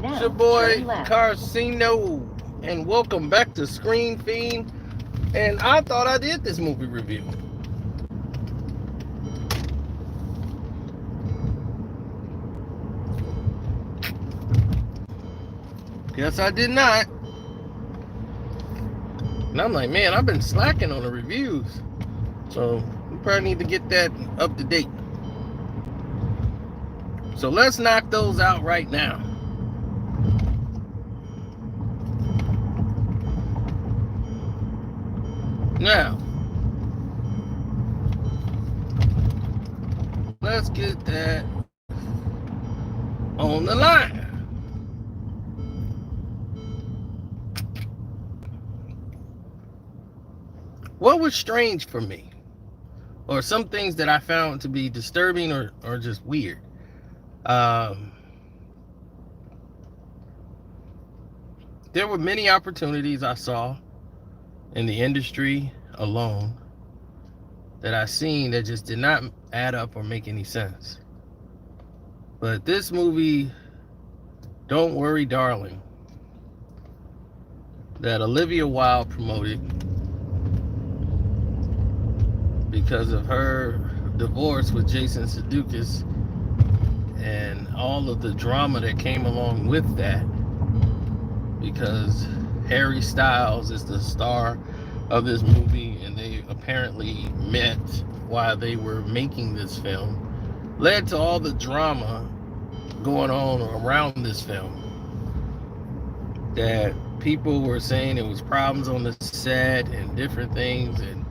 It's your boy Carcino, and welcome back to Screen Fiend. And I thought I did this movie review. Guess I did not. And I'm like, man, I've been slacking on the reviews. So we probably need to get that up to date. So let's knock those out right now. Now, let's get that on the line. What was strange for me, or some things that I found to be disturbing or just weird? There were many opportunities I saw in the industry alone that I seen that just did not add up or make any sense. But this movie, Don't Worry Darling, that Olivia Wilde promoted because of her divorce with Jason Sudeikis and all of the drama that came along with that, because Harry Styles is the star of this movie and they apparently met while they were making this film, led to all the drama going on around this film, that people were saying it was problems on the set and different things. And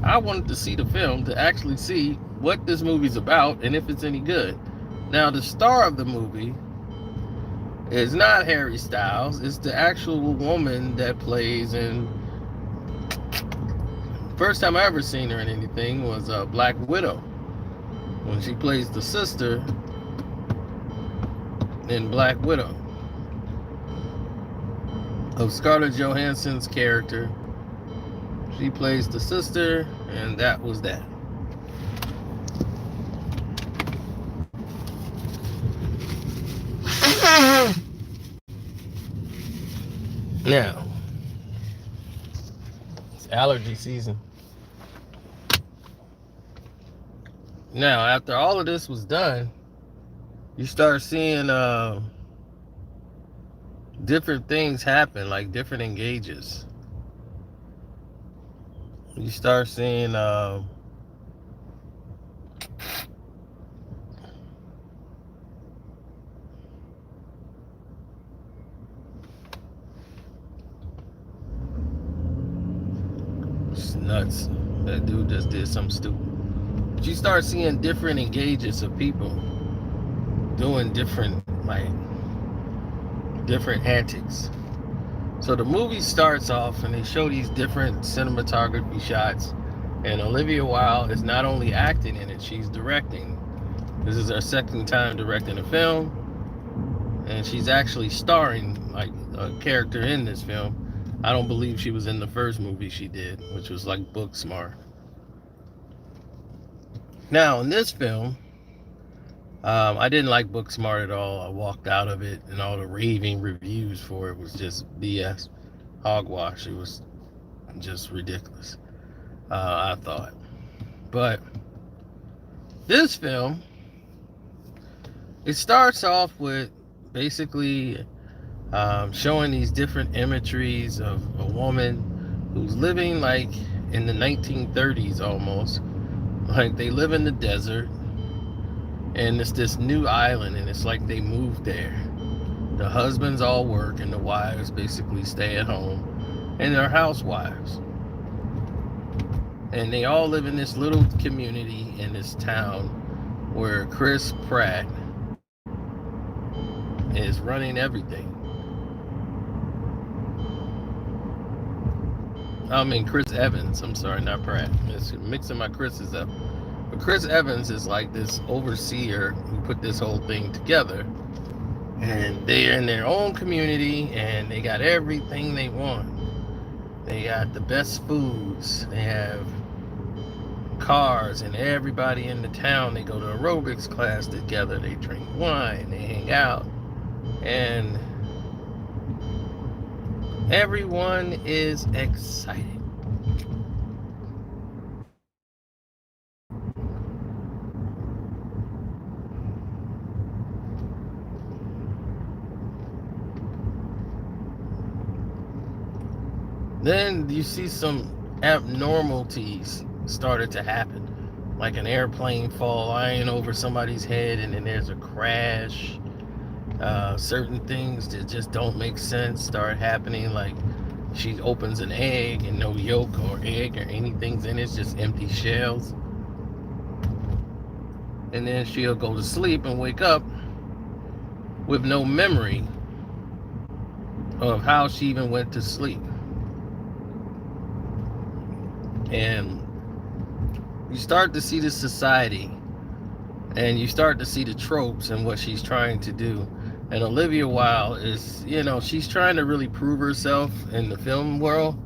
I wanted to see the film to actually see what this movie's about and if it's any good. Now, the star of the movie is not Harry Styles. It's the actual woman that plays in... First time I ever seen her in anything was Black Widow, when she plays the sister in Black Widow of Scarlett Johansson's character. She plays the sister, and that was that. Now, it's allergy season. Now, after all of this was done, you start seeing different things happen, like different engages. You start seeing it's nuts. That dude just did something stupid. But you start seeing different engages of people doing different antics. So the movie starts off and they show these different cinematography shots, and Olivia Wilde is not only acting in it, she's directing. This is her second time directing a film, and she's actually starring like a character in this film. I don't believe she was in the first movie she did, which was like Booksmart. Now in this film, I didn't like Booksmart at all. I walked out of it, and all the raving reviews for it was just BS, hogwash. It was just ridiculous, I thought. But this film, it starts off with basically showing these different imageries of a woman who's living like in the 1930s almost. Like they live in the desert, and it's this new island, and it's like they moved there. The husbands all work, and the wives basically stay at home, and they're housewives. And they all live in this little community in this town where Chris Pratt is running everything. I mean, Chris Evans. I'm sorry, not Pratt. I'm mixing my Chris's up. But Chris Evans is like this overseer who put this whole thing together. And they're in their own community, and they got everything they want. They got the best foods. They have cars, and everybody in the town, they go to aerobics class together. They drink wine. They hang out. And Everyone is excited. Then you see some abnormalities started to happen, like an airplane flying over somebody's head, and then there's a crash. Certain things that just don't make sense start happening, like she opens an egg and no yolk or egg or anything's in it, it's just empty shells. And then she'll go to sleep and wake up with no memory of how she even went to sleep. And you start to see the society, and you start to see the tropes and what she's trying to do. And Olivia Wilde is, she's trying to really prove herself in the film world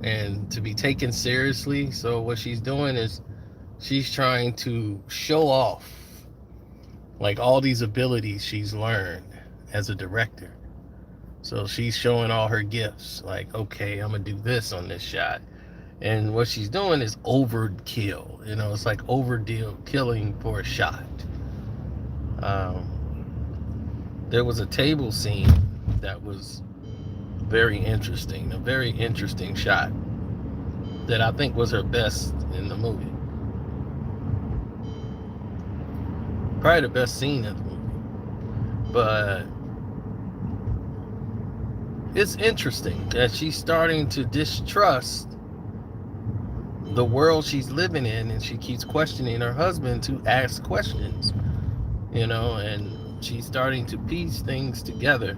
and to be taken seriously. So what she's doing is she's trying to show off like all these abilities she's learned as a director. So she's showing all her gifts, like, okay, I'm gonna do this on this shot. And what she's doing is overkill. It's like killing for a shot. There was a table scene that was very interesting, a very interesting shot that I think was her best in the movie. Probably the best scene of the movie. But it's interesting that she's starting to distrust the world she's living in, and she keeps questioning her husband to ask questions, and she's starting to piece things together,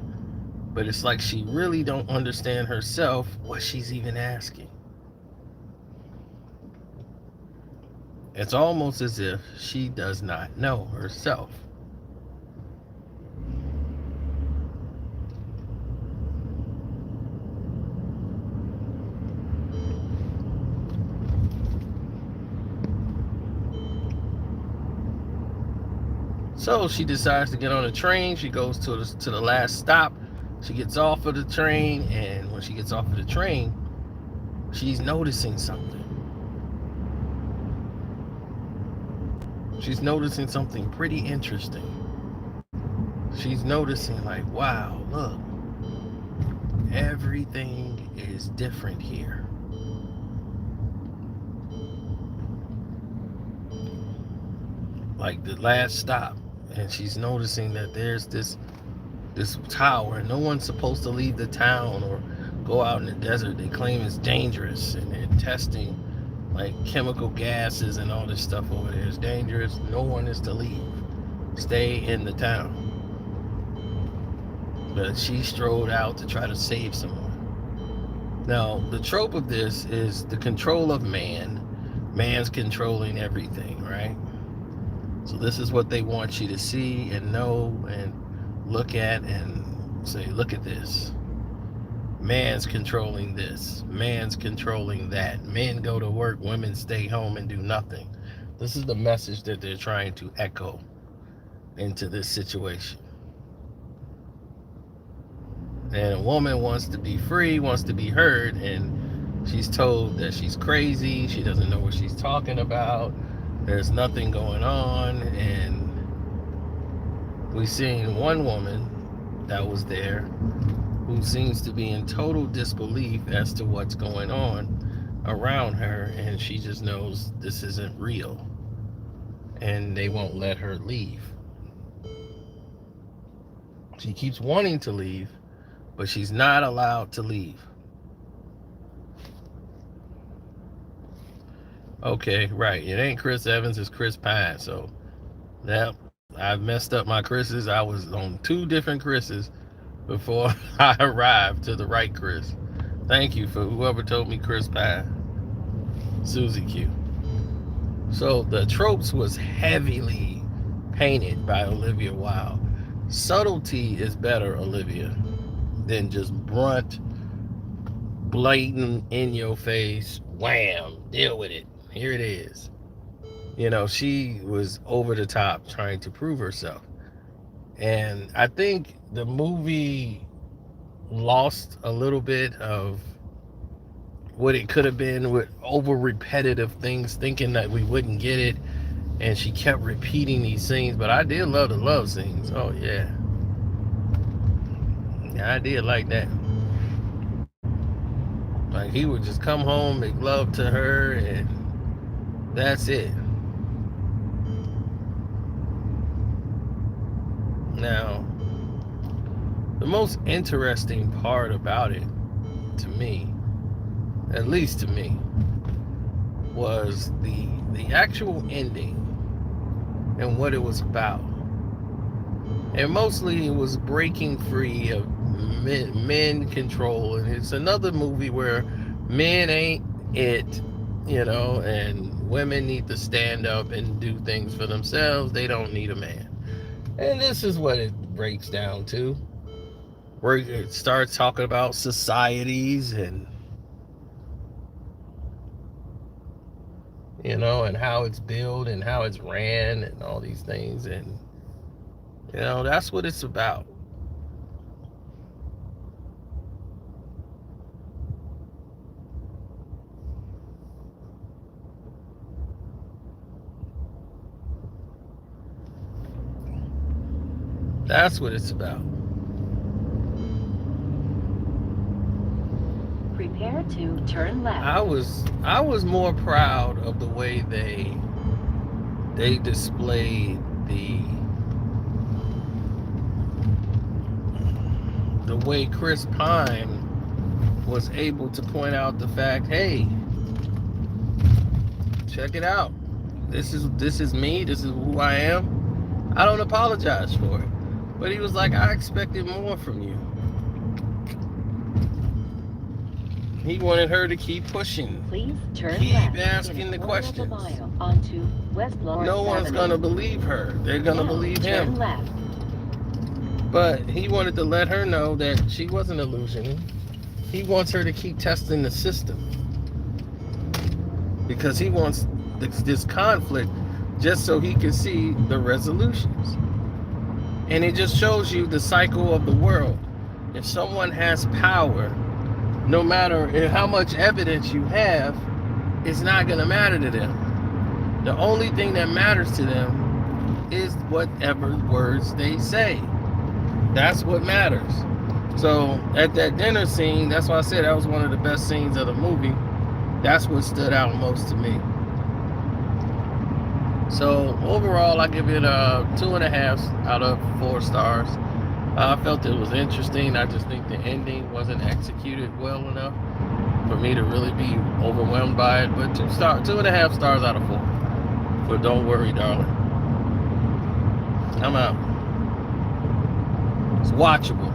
but it's like she really don't understand herself what she's even asking. It's almost as if she does not know herself. So she decides to get on a train. She goes to the last stop. She gets off of the train, and when she gets off of the train, she's noticing something. She's noticing something pretty interesting. She's noticing, like, wow, look, everything is different here. Like the last stop, and she's noticing that there's this tower, and no one's supposed to leave the town or go out in the desert. They claim it's dangerous, and they're testing like chemical gases and all this stuff over there. It's dangerous. No one is to leave. Stay in the town. But she strode out to try to save someone. Now, the trope of this is the control of man. Man's controlling everything, right? So this is what they want you to see and know and look at and say, look at this. Man's controlling this. Man's controlling that. Men go to work, women stay home and do nothing. This is the message that they're trying to echo into this situation. And a woman wants to be free, wants to be heard, and she's told that she's crazy, she doesn't know what she's talking about, there's nothing going on. And we've seen one woman that was there who seems to be in total disbelief as to what's going on around her, and she just knows this isn't real, and they won't let her leave. She keeps wanting to leave, but she's not allowed to leave. Okay, right. It ain't Chris Evans, it's Chris Pine. So that I've messed up my Chris's. I was on 2 different Chris's before I arrived to the right Chris. Thank you for whoever told me Chris Pine. Susie Q. So the tropes was heavily painted by Olivia Wilde. Subtlety is better, Olivia, than just brunt, blatant, in your face, wham, deal with it. Here it is. She was over the top trying to prove herself. And I think the movie lost a little bit of what it could have been with over repetitive things, thinking that we wouldn't get it, and she kept repeating these scenes. But I did love the love scenes. Oh yeah, yeah, I did like that. Like he would just come home, make love to her, and that's it. Now, the most interesting part about it, to me, at least to me, was the actual ending and what it was about. And mostly it was breaking free of men control. And it's another movie where men ain't it, and women need to stand up and do things for themselves. They don't need a man. And this is what it breaks down to, where it starts talking about societies and and how it's built and how it's ran and all these things. And that's what it's about. That's what it's about. Prepare to turn left. I was more proud of the way they displayed the way Chris Pine was able to point out the fact, hey, check it out. This is me. This is who I am. I don't apologize for it. But he was like, I expected more from you. He wanted her to keep pushing. Please turn keep left asking the questions. Onto West Lawrence No one's Avenue. gonna believe her. They're gonna believe him. Turn left. But he wanted to let her know that she wasn't illusioning. He wants her to keep testing the system, because he wants this conflict just so he can see the resolutions. And it just shows you the cycle of the world. If someone has power, no matter how much evidence you have, it's not going to matter to them. The only thing that matters to them is whatever words they say. That's what matters. So at that dinner scene, that's why I said that was one of the best scenes of the movie. That's what stood out most to me. So overall, I give it 2.5 out of 4 stars. I felt it was interesting. I just think the ending wasn't executed well enough for me to really be overwhelmed by it. But 2.5 stars out of 4. But don't worry, darling. I'm out. It's watchable.